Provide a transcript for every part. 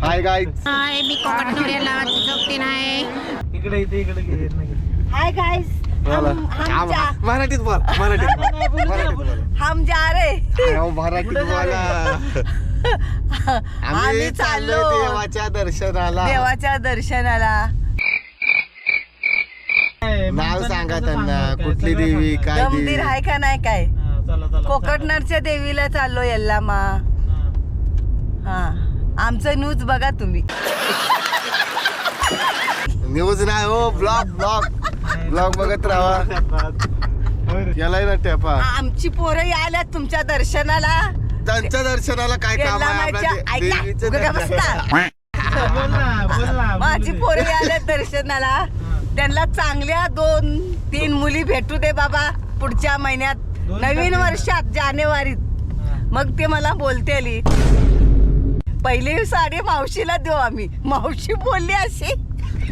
Hi guys. मी कोकटनोऱ्याला जोगतीन आहे. इकडे hi guys, मराठीत बोल. मराठीत बोल. हम जा रहे. मराठीत बोला. आम्ही चाललो देवाच्या दर्शनाला. देवाच्या दर्शनाला. नाव सांगा त्यांना, कुठली देवी, काय मंदिर देवी. आहे का नाही काय? कोकटनरच्या देवीला चाललो यल्लामा. हा, आमचं न्यूज बघा तुम्ही. न्यूज नाही हो, ब्लॉग बघत राहा. यालाही ना टॅपा. आमची पोरं आल्यात तुमच्या दर्शनाला. त्यांच्या दर्शनाला काय काम आहे आपल्या देवीचं दर्शन. माझी पोरं आल्यात दर्शनाला. त्यांना चांगल्या 2-3 मुली भेटू दे बाबा पुढच्या महिन्यात, नवीन वर्षात जानेवारीत. मग ते मला बोलतेली पहिली साडी मावशीला देऊ आम्ही. मावशी बोलली अशी.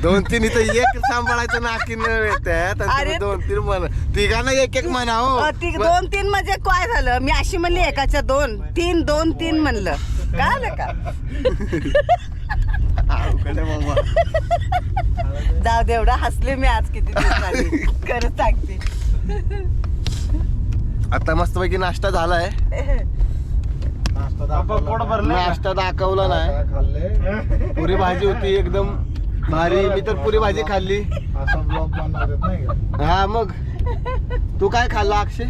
2-3 इथं एक सांभाळायचं नाकी न येतात. अरे 2-3 म्हण, तिघांना एक म्हणा हो. 2-3 म्हणजे काय झालं? मी अशी म्हणली एकाच्या 2-3 म्हणलं. कळलं का? जाऊ दे, एवढा हसले मी आज किती दिवसांनी. खरंच सांगते. आता मस्तपैकी नाश्ता झालाय. नाश्ता दाखवला नाही. पुरी भाजी होती एकदम भारी. मी तर पुरी भाजी खाल्ली. हा, मग तू काय खाल्ला अक्षय?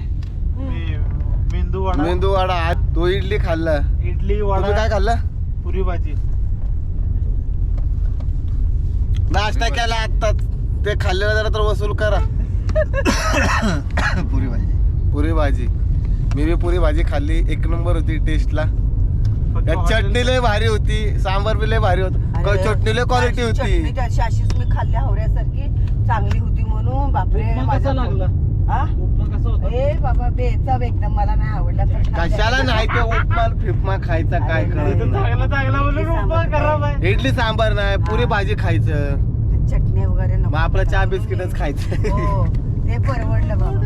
मेंदू वडा. तू इडली खाल्ला. इडली वडा. तुम्ही काय खाल्लं? पुरी भाजी. नाश्ता केला आता. ते खाल्लेलं जरा तर वसूल करा. पुरी भाजी. मी बी पुरी भाजी खाल्ली. एक नंबर होती टेस्टला. चटणी लय भारी होती. सांबार बी लय भारी होत. चटणी लय क्वालिटी होती. अशीच मी खाल्ल्या हवऱ्यासारखी चांगली होती म्हणून. बापरे, कसा लागला? ए बाबा, बेचव एकदम. मला नाही आवडला. कशाला नाही ते उपमा खायचा काय कळत. इडली सांबार नाही, पुरी भाजी खायचं. चटणी वगैरे मग आपलं चहा बिस्किटच खायचं. हो, ते परवडलं बाबा.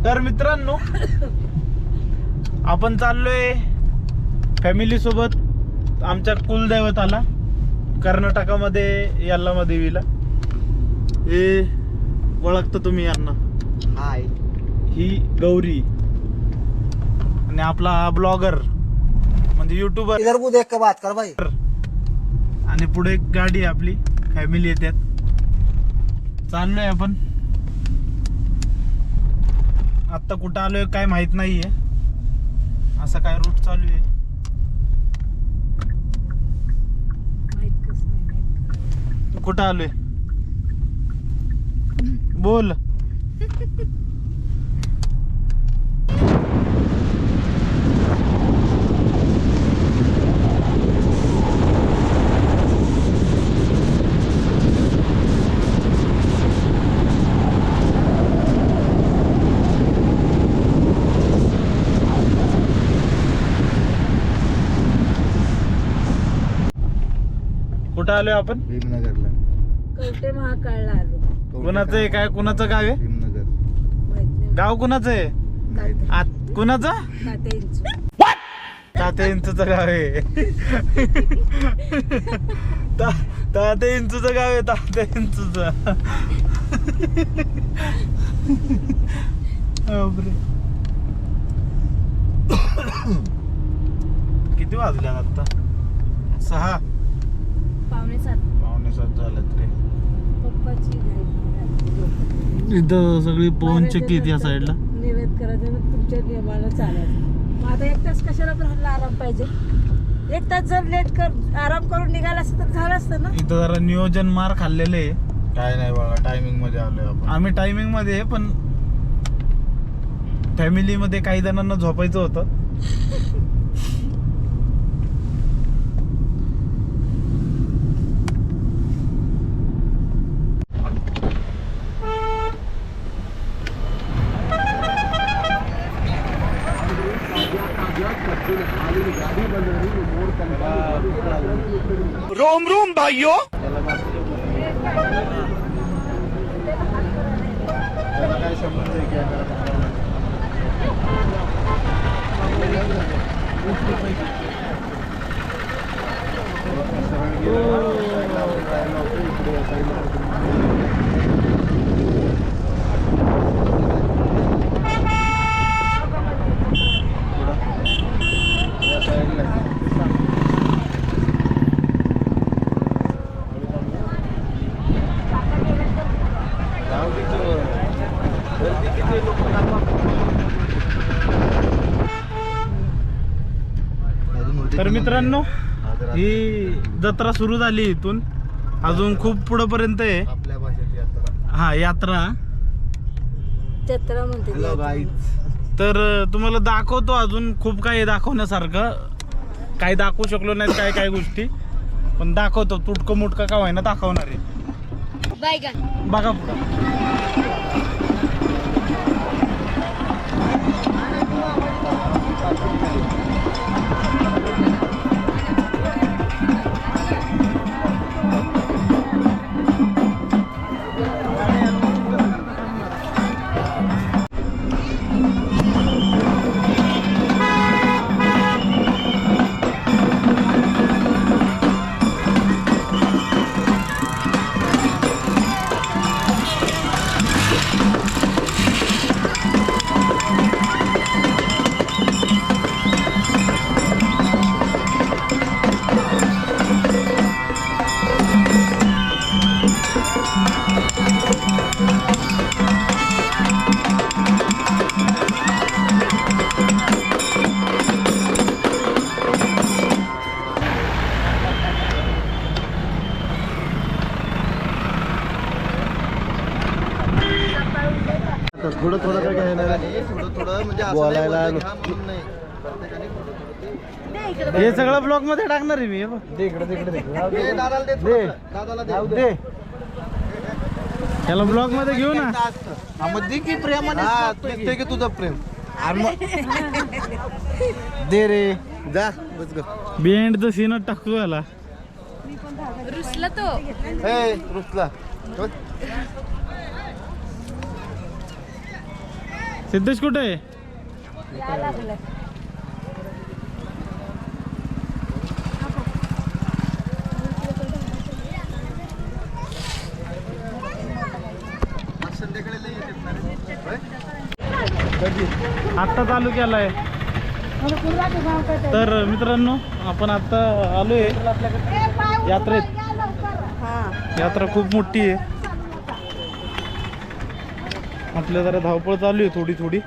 तर मित्रांनो, आपण चाललोय फॅमिली सोबत आमच्या कुलदैवताला कर्नाटकामध्ये यल्लामा देवीला. हे ओळखता तुम्ही यांना? हाय. ही गौरी आणि आपला ब्लॉगर म्हणजे युट्यूबर. इधर को देख के बात कर भाई. आणि पुढे एक गाडी आपली फॅमिली येतात. चाललोय आपण. आता कुठं आलोय काय माहित नाहीये. असं काय रूट चालू आहे. कुठं आलोय बोल. कुठं आलोय आपण? भीमनगरला. कवठे महाकाळला आलो. कुणाचं आहे काय? कुणाचं गाव आहे? भीमनगर. गाव कुणाचं आहे? कुणाचं? तात्या इंचूचं गाव आहे. तात्या इंचूचं गाव आहे. तात्या इंचूचं. किती वाजल्या आता? 6. 5:45 झालेत रे. इथं सगळी पवन चक्की या साईडला. निवेद करायचं मग तुमच्या नियमाला चालायचं. मग आता 1 तास कशाला राहायला आराम पाहिजे? 1 तास जर लेट आराम करून निघाला असतं तर झालं असतं ना. इथं जरा नियोजन मार खाल्लेलं आहे. काय नाही बघा, टायमिंग मध्ये आलोय आपण. आम्ही टायमिंग मध्ये आहे, पण फॅमिली मध्ये काही जणांना झोपायचं होतं. रोम रोम भाइयों. काय संबंध आहे तर मित्रांनो ही जत्रा सुरू झाली इथून, अजून खूप पुढेपर्यंत आहे. आपल्या भाषेत यात्रा. हा यात्रा. जत्रा म्हणते ती. Hello guys. तर तुम्हाला दाखवतो, अजून खूप काही दाखवण्यासारखं. काही दाखवू शकलो नाही काय काय गोष्टी, पण दाखवतो. तुटकं मुटकं का व्हायना दाखवणार आहे. बघा पुढं. थोडं थोडं काय घेणार आहे, थोडं थोडं म्हणजे बोलायला हे सगळं ब्लॉग मध्ये टाकणार आहे मी. दे इकडे तिकडे दे दादाला दे दादाला दे. त्याला ब्लॉग मध्ये घेऊ ना. मग दे की प्रेमाने दिसतंय की तुझं प्रेम. दे रे जा बस ग. बिहाइंड द सीनच टाकतो याला. रुसला तो. ए रुसला. सिद्धेश कुठे आहे? आत्ता चालू केलाय. तर मित्रांनो आपण आता आलोय यात्रेत. यात्रा खूप मोठी आहे. आपल्या जरा धावपळ चालू आहे थोडी थोडी.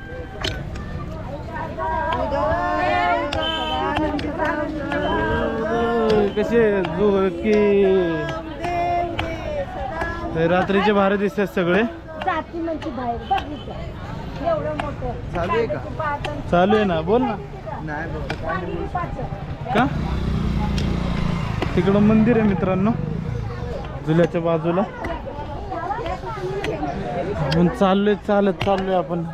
कसे जो की रात्रीचे भारे दिसतात सगळे. चालू आहे का? चालू आहे ना. बोल ना. का तिकडं मंदिर आहे मित्रांनो झुल्याच्या बाजूला. आपण चाललोय चाललोय आपण.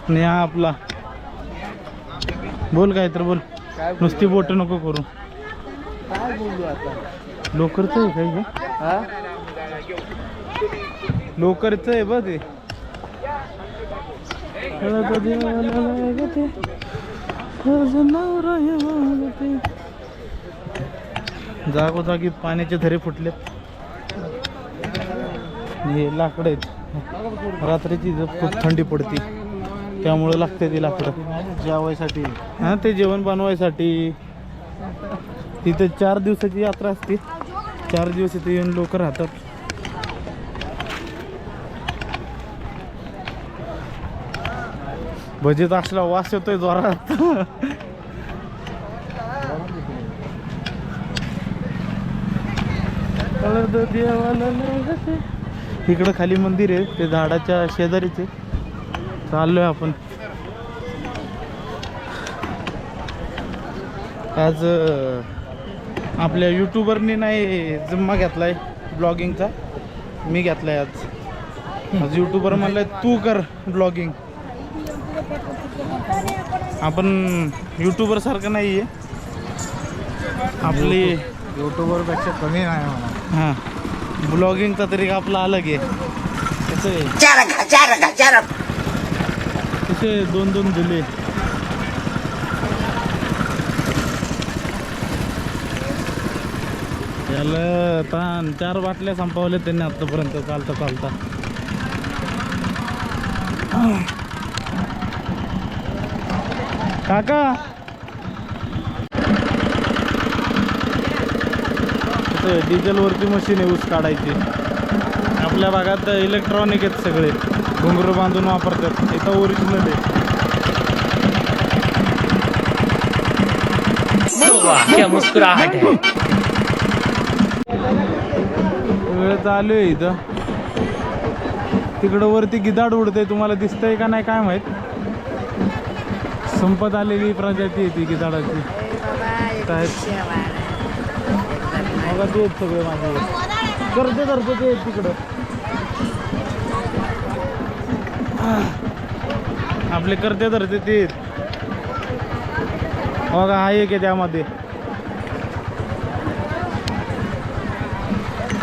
आणि हा आपला बोल काय तर बोल. नुसती बोट नको करू. काय बोलू आता? लोकरच आहे काही हे? हा लोकरच आहे बघ ते. जागोजागी पाण्याचे झरे फुटलेत. हे लाकडं आहेत. रात्रीची खूप थंडी पडती त्यामुळे लागते ती लाकडं जेवायसाठी. हां ते जेवण बनवायसाठी. तिथे 4 दिवसाची यात्रा असते. 4 दिवस इथे येऊन लोक राहतात. भजीत असला वास येतोय जोरात. इकडं खाली मंदिर आहे ते झाडाच्या शेजारीच आहे. चाललोय आपण. आज आपल्या यूट्यूबरनी नाही जिम्मा घेतलाय ब्लॉगिंगचा. मी घेतलाय आज यूट्यूबर म्हणलाय तू कर ब्लॉगिंग. आपण यूट्यूबर सारखं नाही आहे. आपली युट्यूबर पेक्षा कमी नाही म्हणा. हां ब्लॉगिंगचा तरी आपला अलग आहे. कसे 2-2 दिले. त्याला 4 बाटल्या संपवल्या त्यांनी आतापर्यंत चालता चालता. काका डिझेल वरती मशीन आहे ऊस काढायची. आपल्या भागात इलेक्ट्रॉनिक आहेत सगळे. घुंगरू बांधून वापरतात. इथं ओरिजिनल आहे. वाह क्या मुस्कुराहट है. वेळ चालू आहे इथं. तिकडं वरती गिधाड उडते, तुम्हाला दिसतंय का नाही काय माहित. संपत आलेली प्रजाती आहे ती गिधाडाची. बघा ते आहेत सगळे माझे करते ते आहेत तिकडं. आपले करते धरते ते आहेत. बघा हा एक आहे त्यामध्ये.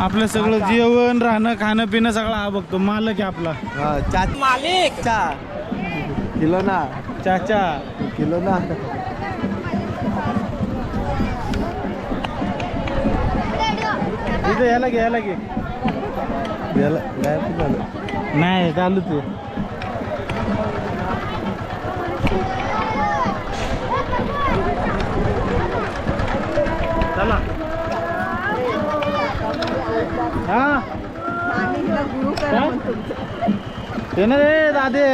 आपलं सगळं जेवण राहणं खाणं पिणं सगळं हा बघतो. मालक आहे आपला. मालिक किलो ना चाचा किलो ना. इथं याला घे गायब झालं. नाही चालू ते. चला हा गुरु करा पण तुमचं. ते ना रे दादे.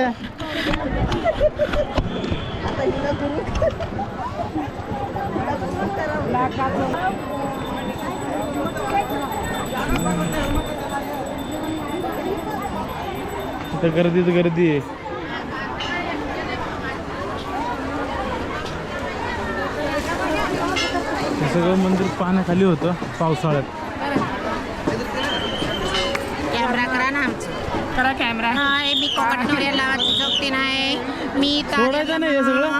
आता हिला गुरु तिथं गर्दीच गर्दी आहे. हे सगळं मंदिर पाण्याखाली होतं पावसाळ्यात. कॅमेरा करा ना आमचं. करा कॅमेरा. नाही मी कोकट नवऱ्या लावायची जोगती नाही. मी सोडायचं नाही हे सगळं.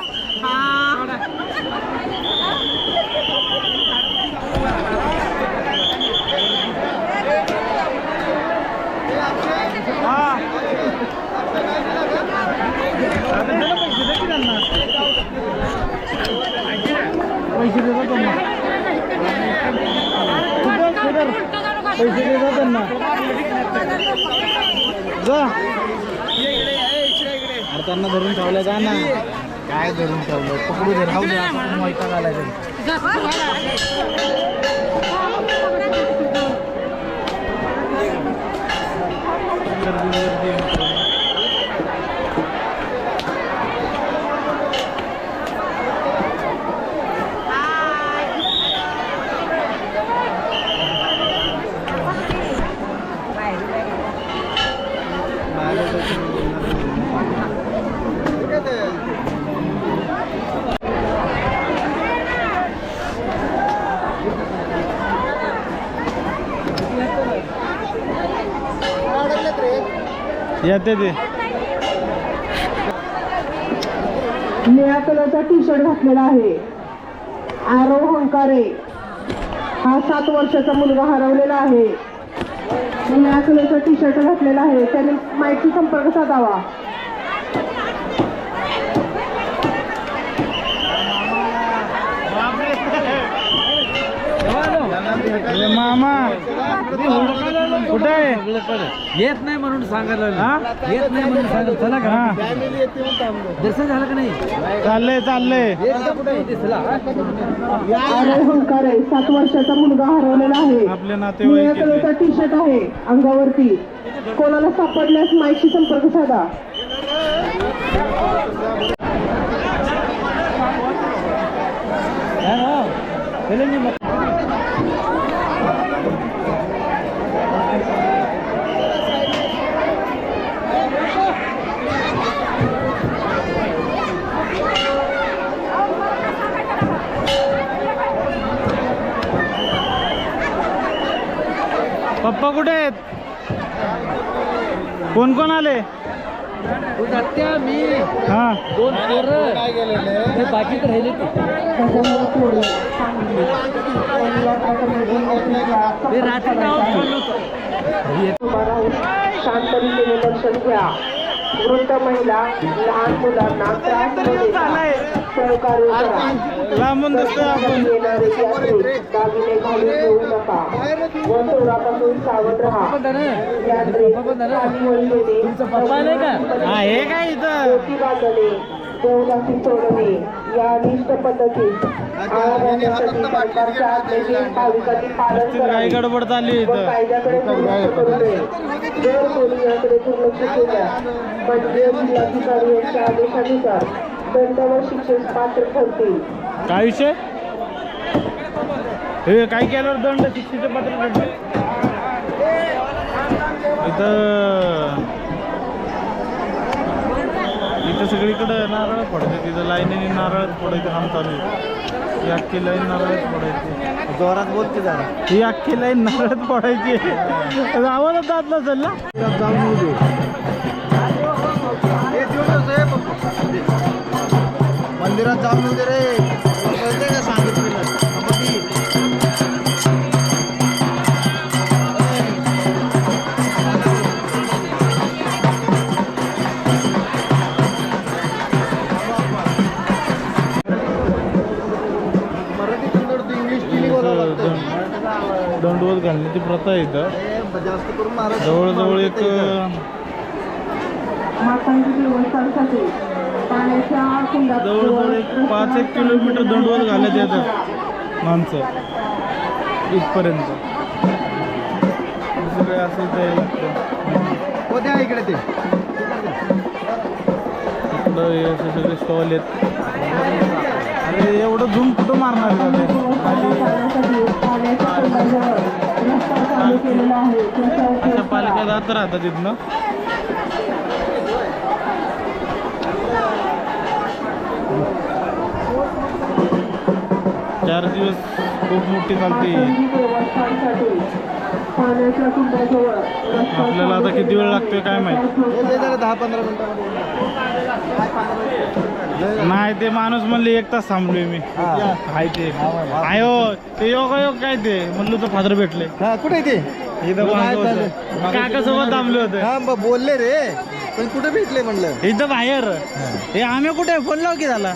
पैसे देतात त्यांना. पैसे देतात त्यांना. जा अरे त्यांना धरून ठेवलं जा ना. काय धरून ठेवलं पकडू दे. राहू दे आपण मोयका घालायचं. येते ते. निळ्या कलरचा टी शर्ट घातलेला आहे. आरव हंकारे हा 7 वर्षाचा मुलगा हरवलेला आहे. निळ्या कलरचा टी शर्ट घातलेला आहे. त्याने माहिती संपर्क साधावा. मामा कुठे आहे? येत नाही म्हणून सांगायला. येत नाही म्हणून सांगायला. चला का दर्शन झालं का नाही? चाललंय. आरव हंकारे 7 वर्षाचा मुलगा हरवलेला आहे. आपले निळ्या नातेवाईक कलरचा टी शर्ट आहे अंगावरती. कोणाला सापडल्यास माहिती संपर्क साधा. पप्पा कुठे आहेत? कोण कोण आले? मी हा 2 पोरं बाकी तर राहिले ते रात्री शांततेने दर्शन घ्या. वृद्ध महिला लहान मुलांना त्रास न देता सहकार्य करा. लांबून दिसतोय आपण. येणारे यात्रेत दागिने घालून येऊ नका व चोरापासून सावध राहा. यात्रेत खाली वळलेले हा हे काय इथं? पोती बांधणे देवदासी सोडणे या अनिष्ट पद्धतीत आळा घालण्यासाठी सरकारच्या आज्ञेचे भाविकांनी पालन काय करावे गडबड चालली व इथं? कायद्याकडे दुर्लक्ष करू नये. जर कोणी याकडे दुर्लक्ष केल्यास म्हणजे जिल्हाधिकारी यांच्या आदेशानुसार दंड व शिक्षेस पात्र ठरतील. काय विषय? हे काय केल्यावर दंड शिक्षेचे पत्र भेटले इथं सगळीकडे नारळ पडते तिथं लाईनीने नारळ पडायचं काम चालू आहे ही अख्खी लाईन नारळच पडायची जोरात बोलते जरा ही अख्खी लाईन नारळच पडायची आवाजच जात नसेल ना जाऊन दे मंदिरात जाऊन दे रे कळते का सांगितलं दंडवत घालण्याची प्रथा आहे इथं जवळजवळ एक जवळजवळ एक 5-1 किलोमीटर दंडवत घालत येतात माणसं इथपर्यंत सगळे असं ते होते इकडे ते इकडं हे असे सगळे स्टॉल आहेत अरे एवढं झूम कुठं मारणार अशा पालिका जात राहतात तिथनं 4 दिवस खूप मोठी चालते आपल्याला आता किती वेळ लागतोय काय माहिती 10-15 मिनिटं नाही ते माणूस म्हणले 1 तास थांबलोय मी हाय ते आयो ते योगायोग काय ते म्हणलं तर फादर भेटले कुठे ते इथं काकासोबत थांबले होते हा बोलले रे पण कुठे भेटले म्हणलं इथं बाहेर हे आम्ही कुठे फोन लाव की झाला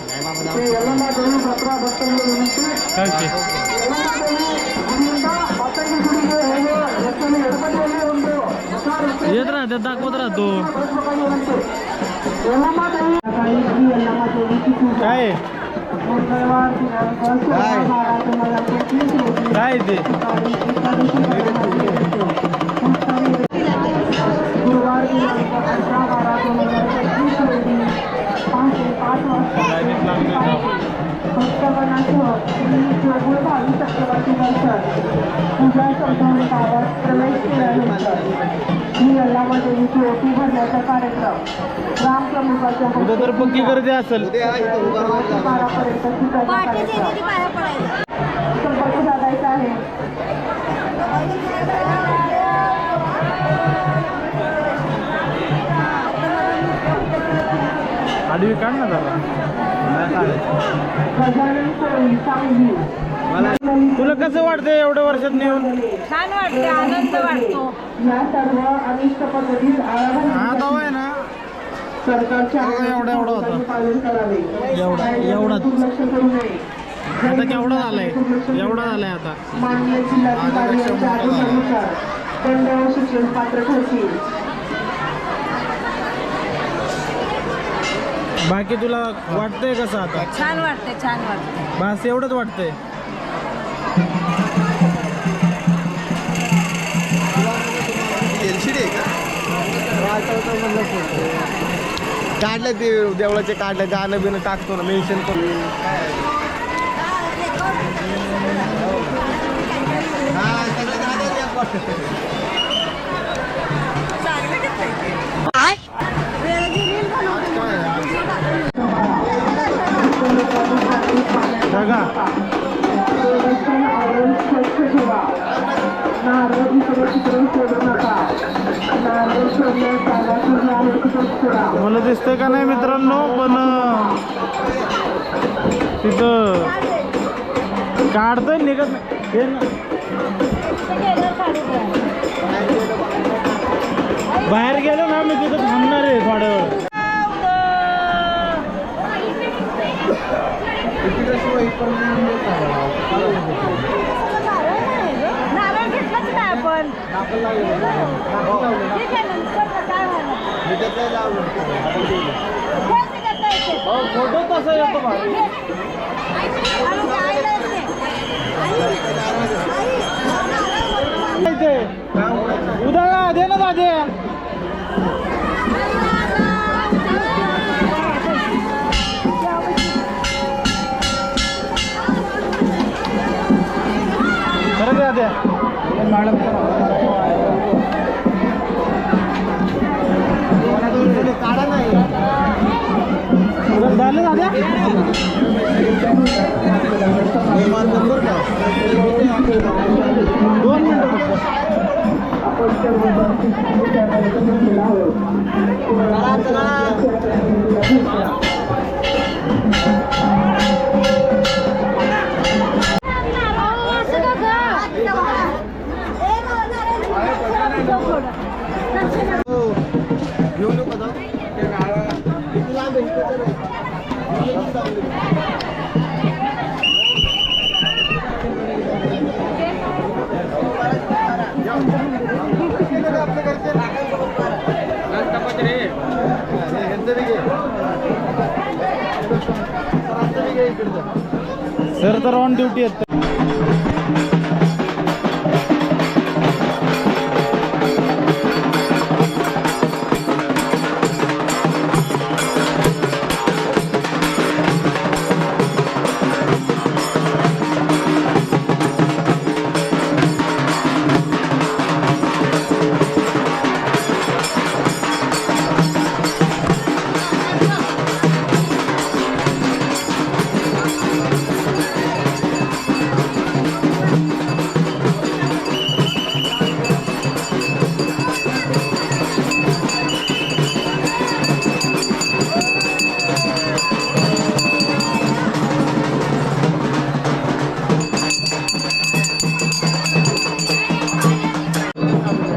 येत राहते दाखवत राहतो काय काय ते उद्या तर पक्की गर्दी असेल संपर्क साधायचा आहे आडवी काढ ना जरा तुला कसं वाटतंय एवढ्या वर्षात नेऊन छान वाटते आनंद वाटतो या सर्व अनिष्ट पद्धतीस हा दवा आहे ना सरकारच्या एवढा होता पालन करावे एवढाच दुर्लक्ष करू नये आता केवढा झालाय एवढा झालाय आता माननीय जिल्हाधिकारी यांच्या आदेशानुसार दंड व शिक्षण पात्र ठरतील बाकी तुला वाटतंय कसं आता छान वाटते बस एवढंच वाटतंय काढलं ते देवळाचे काढलं गाणं बिणं टाकतो ना मेन्शन करून बघा स्वच्छ ठेवा नारळ इकडे तिकडे सोडू नका नारळ सोडण्यास जागा सुरू आहे तिथे सोडा मला दिसतंय का नाही मित्रांनो पण तिथं काढतोय निघत नाही हे ना. बाहेर गेलो ना मी तिथं थांबणार आहे थोड्यावर नारळ घेतलंच नाही आपण फोटो कसा येतो भारी उद्या दे ना दादे द्या. झालं दादा. दोन मिनिटं. घेऊन येऊ का जाऊ? किती लांब आहे इकडे तर? आपल्या घरचे सर तर ऑन ड्युटी आहेत.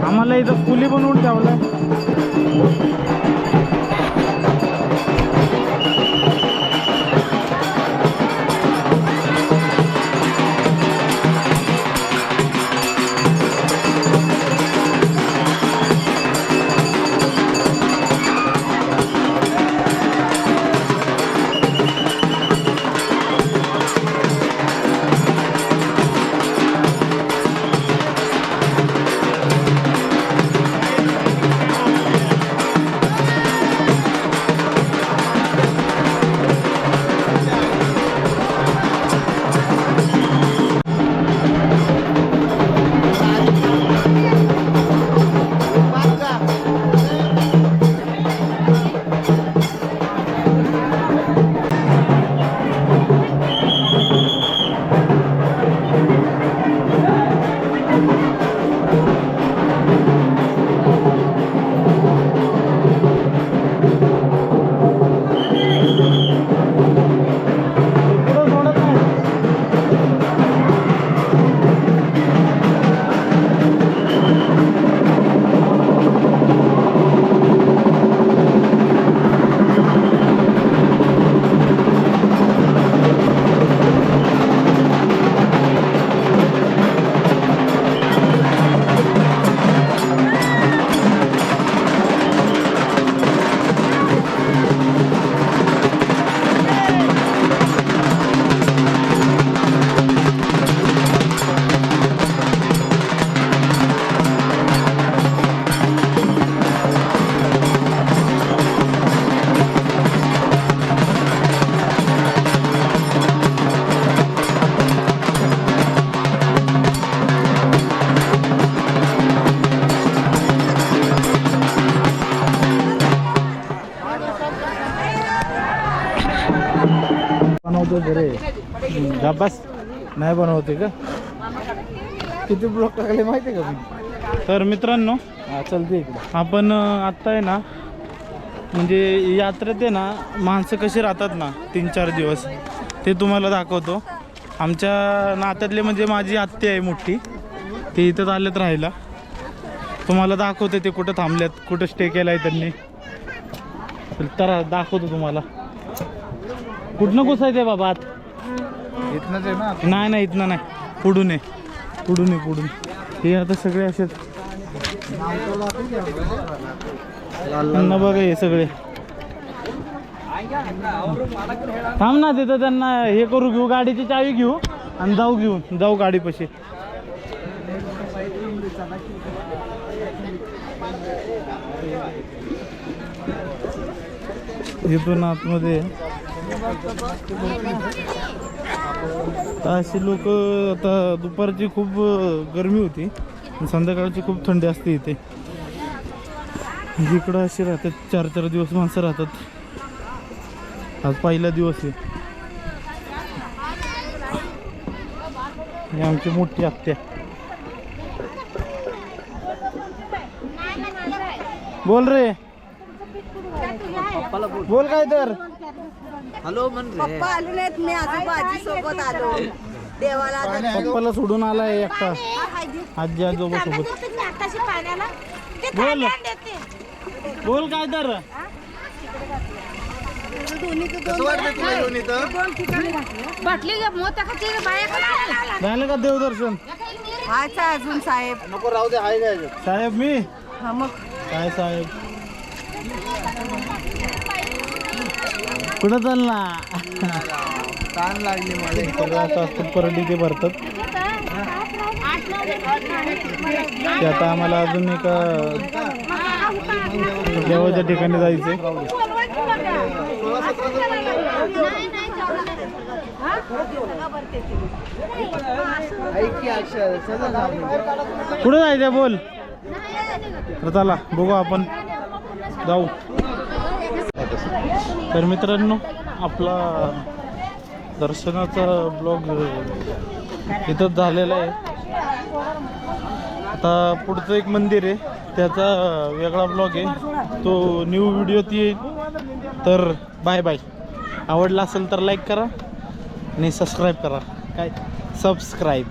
आम्हाला इथं फुली बनवून ठेवलं. बनवतो घरे बस नाही बनवते का? किती ब्लॉक टाकले माहिती आहे का मी? तर मित्रांनो चलते इकडे आपण आत्ता आहे ना, म्हणजे यात्रेत आहे ना माणसं कशी राहतात ना 3-4 दिवस, ते तुम्हाला दाखवतो. आमच्या नात्यातले म्हणजे माझी आत्या आहे मोठी, ते इथंच आलेत राहायला. तुम्हाला दाखवते ते कुठं थांबल्यात, कुठं स्टे केला आहे त्यांनी, तर दाखवतो तुम्हाला. कुठनं घुसायचं बाबा आत? इथनंच आहे ना? नाही नाही इथनं नाही, पुढून आहे, पुढून आहे, पुढून. हे आता सगळे असेच त्यांना बघा, हे सगळे थांब ना तिथं, त्यांना हे करू घेऊ, गाडीची चावी घेऊ आणि जाऊ गाडीपाशी. इथून आतमध्ये अशी लोक आता दुपारची खूप गरमी होती, संध्याकाळची खूप थंडी असते इथे. इकडं असे राहतात 4-4 दिवस माणसं राहतात. आज पहिला दिवस आहे. ही आमची मोठी आत्या. बोल रे, बोल काय तर. हॅलो म्हण रे. पप्पा आले नाहीत, मी आजोबाजी सोबत आलो देवाला. पप्पाला सोडून आलाय एकटा आजी आजोबा सोबत. बोल बोल काय तर. कसं वाटतं तुला येऊन इथं? झालं का देवदर्शन? व्हायचा अजून साहेब. नको राहू दे, हाय काय साहेब मी हा मग काय साहेब कुठं चालला? ताण लागली मला. सगळं असं असतं, परडी ते भरतात. ते आता आम्हाला अजून एका देवाच्या ठिकाणी जायचंय. कुठं जायचंय बोल. तर चला बघू आपण जाऊ. तर मित्रांनो, आपला दर्शनाचा ब्लॉग इथंच झालेला आहे. आता पुढचं एक मंदिर आहे, त्याचा वेगळा ब्लॉग आहे, तो न्यू व्हिडिओत येईल. तर बाय बाय. आवडला असेल तर लाईक करा आणि सबस्क्राईब करा. काय सबस्क्राईब.